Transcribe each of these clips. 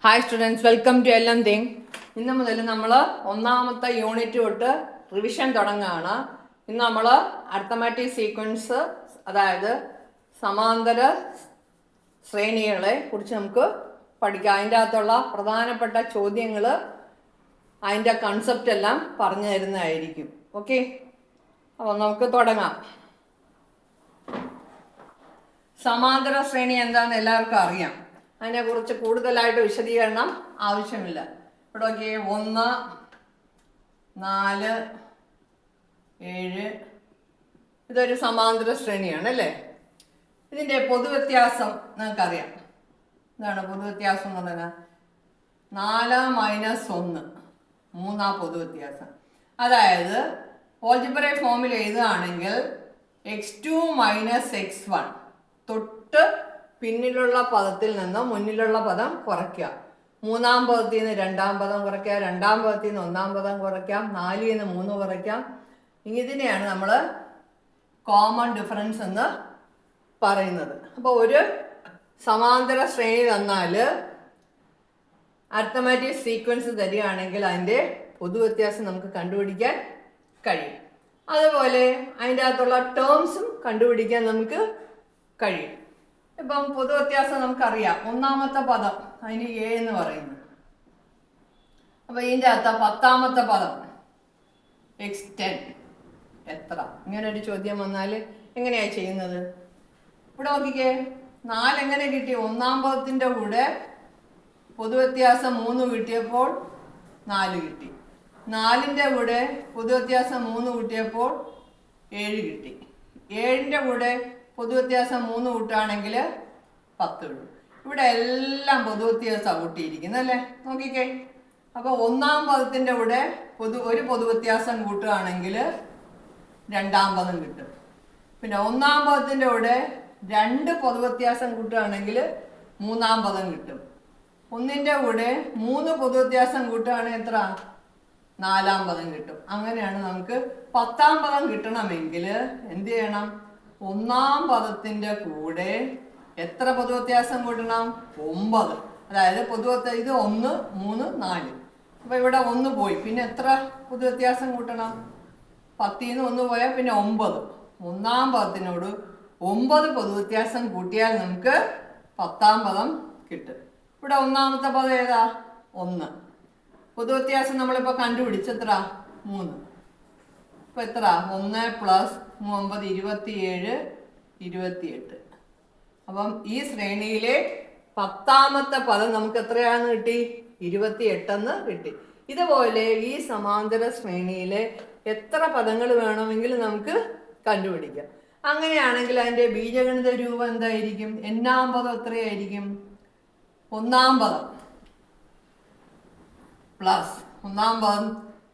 Hi students, welcome to എല്ലാം thing. ഇന്ന് മുതൽ നമ്മൾ ഒന്നാമത്തെ യൂണിറ്റ് തൊട്ട് റിവിഷൻ തുടങ്ങുകയാണ്. ഇന്ന് നമ്മൾ അരിത്തമാറ്റിക് സീക്വൻസ്, അതായത് സമാന്തര ശ്രേണികളെ കുറിച്ച് നമുക്ക് പഠിക്കാം. അതിൻ്റെ അകത്തുള്ള പ്രധാനപ്പെട്ട ചോദ്യങ്ങൾ, അതിൻ്റെ കൺസെപ്റ്റ് എല്ലാം പറഞ്ഞു തരുന്നതായിരിക്കും. ഓക്കെ, അപ്പോൾ നമുക്ക് തുടങ്ങാം. സമാന്തര ശ്രേണി എന്താണെന്ന് എല്ലാവർക്കും അറിയാം. അതിനെക്കുറിച്ച് കൂടുതലായിട്ട് വിശദീകരണം ആവശ്യമില്ല. ഇവിടെ നോക്കിയേ, 1, 4, 7 ഇതൊരു സമാന്തര ശ്രേണിയാണ് അല്ലേ. ഇതിൻ്റെ പൊതുവ്യത്യാസം നിങ്ങൾക്കറിയാം. എന്താണ് പൊതുവ്യത്യാസം എന്ന് പറഞ്ഞാൽ 4 - 1 3 പൊതുവ്യത്യാസം. അതായത് ഓൾജിബ്രൈക് ഫോമിൽ എഴുതുകയാണെങ്കിൽ x2 - x1 തൊട്ട് പിന്നിലുള്ള പദത്തിൽ നിന്ന് മുന്നിലുള്ള പദം കുറയ്ക്കുക. 3-ാം പദത്തിൽ നിന്ന് 2-ാം പദം കുറയ്ക്കുക, 2-ാം പദത്തിൽ നിന്ന് 1-ാം പദം കുറയ്ക്കാം, 4-ൽ നിന്ന് 3 കുറയ്ക്കാം. ഇതിനെയാണ് നമ്മൾ കോമൺ ഡിഫറൻസ് എന്ന് പറയുന്നത്. അപ്പോൾ ഒരു സമാന്തര ശ്രേണി തന്നാൽ അരിത്തമാറ്റിക് സീക്വൻസ് തരികയാണെങ്കിൽ അതിൻ്റെ പൊതുവ്യത്യാസം നമുക്ക് കണ്ടുപിടിക്കാൻ കഴിയും. അതുപോലെ അതിൻ്റെ അകത്തുള്ള ടേംസും കണ്ടുപിടിക്കാൻ നമുക്ക് കഴിയും. ഇപ്പം പൊതുവ്യത്യാസം നമുക്കറിയാം. ഒന്നാമത്തെ പദം അതിന് A എന്ന് പറയുന്നു. അപ്പം ഇതിൻ്റെ അകത്ത് 10-ാമത്തെ പദം x10 എത്ര? ഇങ്ങനൊരു ചോദ്യം വന്നാൽ എങ്ങനെയാണ് ചെയ്യുന്നത്? ഇവിടെ നോക്കിക്കേ, 4 എങ്ങനെ കിട്ടി? 1-ാം പദത്തിൻ്റെ കൂടെ പൊതുവ്യത്യാസം 3 കിട്ടിയപ്പോൾ 4 കിട്ടി. 4-ന്റെ കൂടെ പൊതുവ്യത്യാസം 3 കൂട്ടിയപ്പോൾ 7 കിട്ടി. 7-ന്റെ കൂടെ പൊതുവ്യത്യാസം 3 കൂട്ടുകയാണെങ്കിൽ 10 കിട്ടും. ഇവിടെ എല്ലാം പൊതുവ്യത്യാസം കൂട്ടിയിരിക്കുന്നത് അല്ലേ. നോക്കിക്കേ, അപ്പോൾ 1-ാം പദത്തിൻ്റെ കൂടെ ഒരു പൊതുവ്യത്യാസം കൂട്ടുകയാണെങ്കിൽ 2-ാം പദം കിട്ടും. പിന്നെ 1-ാം പദത്തിൻ്റെ കൂടെ 2 പൊതുവ്യത്യാസം കൂട്ടുകയാണെങ്കിൽ 3-ാം പദം കിട്ടും. 1-ന്റെ കൂടെ 3 പൊതുവ്യത്യാസം കൂട്ടുകയാണെങ്കിൽ എത്ര? 4-ാം പദം കിട്ടും. അങ്ങനെയാണ് നമുക്ക് 10-ാം പദം കിട്ടണമെങ്കിൽ എന്ത് ചെയ്യണം? 1-ാം പദത്തിൻ്റെ കൂടെ എത്ര പൊതുവ്യത്യാസം കൂട്ടണം? 9. അതായത് ഇത് 1, 3, 4. അപ്പോൾ ഇവിടെ 1 പോയി, പിന്നെ എത്ര പൊതുവ്യത്യാസം കൂട്ടണം? 10-ൽ നിന്ന് 1 പോയാൽ പിന്നെ 9. 1-ാം പദത്തിനോട് 9 പൊതുവ്യത്യാസം കൂട്ടിയാൽ നമുക്ക് 10-ാം പദം കിട്ടും. ഇവിടെ 1-ാമത്തെ പദം ഏതാ? 1. പൊതുവ്യത്യാസം നമ്മളിപ്പോൾ കണ്ടുപിടിച്ചെത്ര? 3. ഇപ്പം എത്ര? 1 + 9 27, 28. അപ്പം ഈ ശ്രേണിയിലെ 10-ാമത്തെ പദം നമുക്ക് എത്രയാണെന്ന് കിട്ടി? 28 എന്ന് കിട്ടി. ഇതുപോലെ ഈ സമാന്തര ശ്രേണിയിലെ എത്ര പദങ്ങൾ വേണമെങ്കിലും നമുക്ക് കണ്ടുപിടിക്കാം. അങ്ങനെയാണെങ്കിൽ അതിൻ്റെ ബീജഗണിത രൂപം എന്തായിരിക്കും? n-ാം പദം എത്രയായിരിക്കും? 1-ാം പദം പ്ലസ് 1-ാം പദം.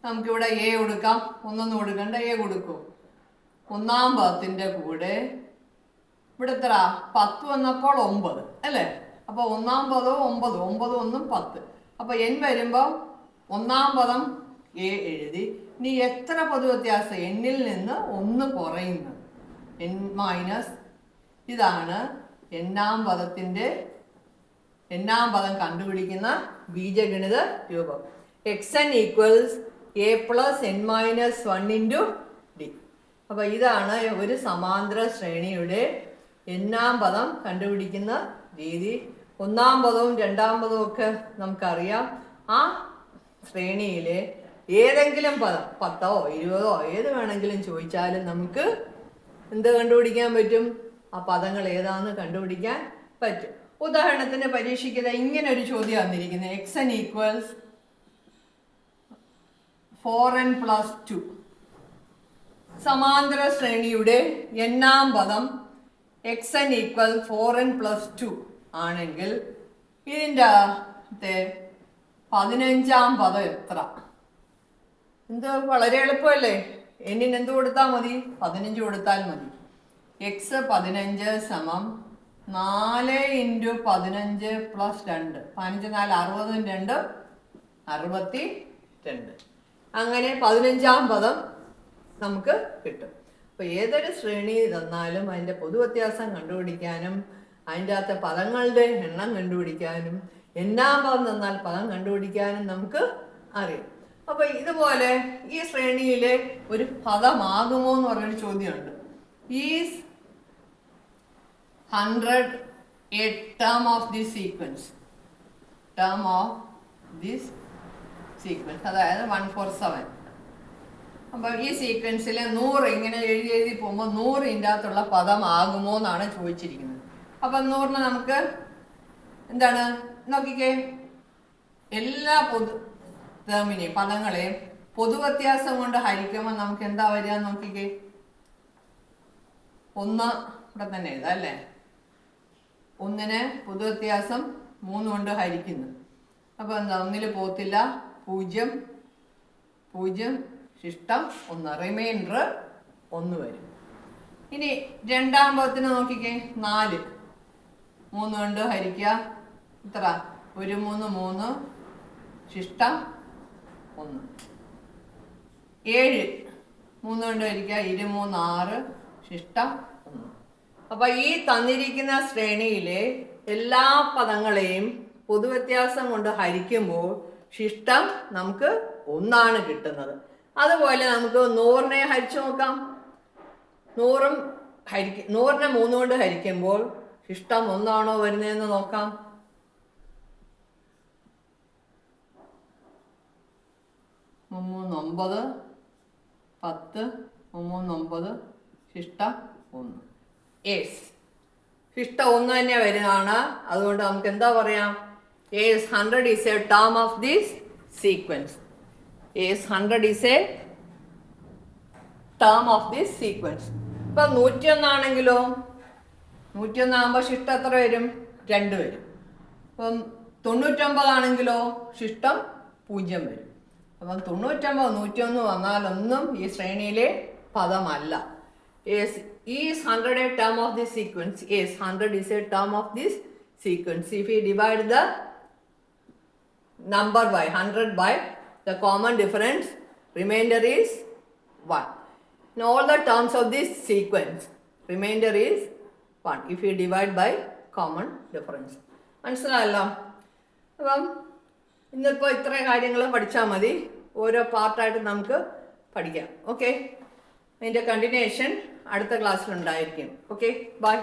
നമുക്കിവിടെ A കൊടുക്കാം, 1 കൊടുക്കണ്ട, A കൊടുക്കും. 1-ാം പദത്തിൻ്റെ കൂടെ ഇവിടെ എത്ര? 10 വന്നപ്പോൾ 9 അല്ലേ. അപ്പോൾ 1-ാം പദവും 9, 9 1 10. അപ്പോൾ n വരുമ്പോൾ 1-ാം പദം A എഴുതി. ഇനി എത്ര പൊതുവ്യത്യാസം? n-ൽ നിന്ന് 1 കുറയുന്നത് n- ഇതാണ് n-ാം പദത്തിൻ്റെ n-ാം പദം കണ്ടുപിടിക്കുന്ന ബീജഗണിത രൂപം. xn = a + n - 1 × d. അപ്പോൾ ഇതാണ് ഒരു സമാന്തര ശ്രേണിയുടെ n-ാം പദം കണ്ടുപിടിക്കുന്ന രീതി. 1-ാം പദവും 2-ാം പദവും ഒക്കെ നമുക്കറിയാം. ആ ശ്രേണിയിലെ ഏതെങ്കിലും പദം 10ഓ 20ഓ ഏത് വേണമെങ്കിലും ചോദിച്ചാലും നമുക്ക് എന്ത് കണ്ടുപിടിക്കാൻ പറ്റും? ആ പദങ്ങൾ ഏതാണെന്ന് കണ്ടുപിടിക്കാൻ പറ്റും. ഉദാഹരണത്തിന് പരീക്ഷിക്കുന്ന ഇങ്ങനെ ഒരു ചോദ്യം വന്നിരിക്കുന്നത്: xn = 4n + 2. സമാന്തര ശ്രേണിയുടെ n-ാം പദം xn = 4n + 2 ആണെങ്കിൽ ഇതിൻ്റെ 15-ാം പദം എത്ര? എന്ത് വളരെ എളുപ്പമല്ലേ. n-ന് എന്ത് കൊടുത്താൽ മതി? 15 കൊടുത്താൽ മതി. x 15 = 4 × 15 + 2. 15 4 60 2 62. അങ്ങനെ 15-ാം പദം നമുക്ക് കിട്ടും. അപ്പോൾ ഏതൊരു ശ്രേണി തന്നാലും അതിൻ്റെ പൊതുവ്യത്യാസം കണ്ടുപിടിക്കാനും അതിൻ്റെ അകത്തെ പദങ്ങളുടെ എണ്ണം കണ്ടുപിടിക്കാനും എന്നാം പദം തന്നാൽ പദം കണ്ടുപിടിക്കാനും നമുക്ക് അറിയാം. അപ്പൊ ഇതുപോലെ ഈ ശ്രേണിയിലെ ഒരു പദമാകുമോ എന്ന് പറഞ്ഞൊരു ചോദ്യമുണ്ട്. Is 100 a term of this sequence? Term of this sequence, അതായത് 147. അപ്പം ഈ സീക്വൻസിൽ 100 ഇങ്ങനെ എഴുതി പോകുമ്പോൾ 100 ഇതിൻ്റെ അകത്തുള്ള പദമാകുമോ എന്നാണ് ചോദിച്ചിരിക്കുന്നത്. അപ്പം 100നെ നമുക്ക് എന്താണ് നോക്കിക്കേ, എല്ലാ ടേമിനെയും പദങ്ങളെയും പൊതുവ്യത്യാസം കൊണ്ട് ഹരിക്കുമ്പോൾ നമുക്ക് എന്താ വരിക നോക്കിക്കേ. 1 ഇവിടെ തന്നെ എഴുതാം അല്ലേ. 1നെ പൊതുവ്യത്യാസം 3 കൊണ്ട് ഹരിക്കുന്നു. അപ്പോൾ എന്താ, 1 പോത്തില്ല, 0 0 ശിഷ്ടം 1, റിമൈൻഡർ 1 വരും. ഇനി രണ്ടാം പദത്തിന് നോക്കിക്കേ, 4 3 കൊണ്ട് ഹരിക്കുക, ഇത്ര 1 3 3 ശിഷ്ടം 1. 7 3 കൊണ്ട് ഹരിക്കുക, 2 3 6 ശിഷ്ടം 1. അപ്പൊ ഈ തന്നിരിക്കുന്ന ശ്രേണിയിലെ എല്ലാ പദങ്ങളെയും പൊതുവ്യത്യാസം കൊണ്ട് ഹരിക്കുമ്പോൾ ശിഷ്ടം നമുക്ക് 1 കിട്ടുന്നത്. അതുപോലെ നമുക്ക് 100നെ ഹരിച്ചു നോക്കാം. 100നെ 3 കൊണ്ട് ഹരിക്കുമ്പോൾ ശിഷ്ടം 1 വരുന്നതെന്ന് നോക്കാം. 9 10 9 ശിഷ്ടം 1. യെസ്, ശിഷ്ടം 1 തന്നെ വരുന്നതാണ്. അതുകൊണ്ട് നമുക്ക് എന്താ പറയാം, As 100 is a term of this sequence. As 100 is a term of this sequence. ഇപ്പം 101 ആണെങ്കിലോ, 101 ആകുമ്പോൾ ശിഷ്ടം എത്ര വരും, 2 വരും. ഇപ്പം 99 ആണെങ്കിലോ ശിഷ്ടം 0 വരും. അപ്പം 99 101 വന്നാലൊന്നും ഈ ശ്രേണിയിലെ പദമല്ല. Is 100 a term of this sequence? Yes, 100 is a term of this sequence. If we divide the number by 100 by the common difference, remainder is 1. In all the terms of this sequence, remainder is 1 if we divide by common difference. മനസ്സിലായല്ലോ? അപ്പം ഇന്നിപ്പോൾ ഇത്രയും കാര്യങ്ങൾ പഠിച്ചാൽ മതി. ഓരോ പാർട്ടായിട്ട് നമുക്ക് പഠിക്കാം. ഓക്കെ, അതിൻ്റെ കണ്ടിന്യൂഷൻ അടുത്ത ക്ലാസ്സിലുണ്ടായിരിക്കും. Okay, by.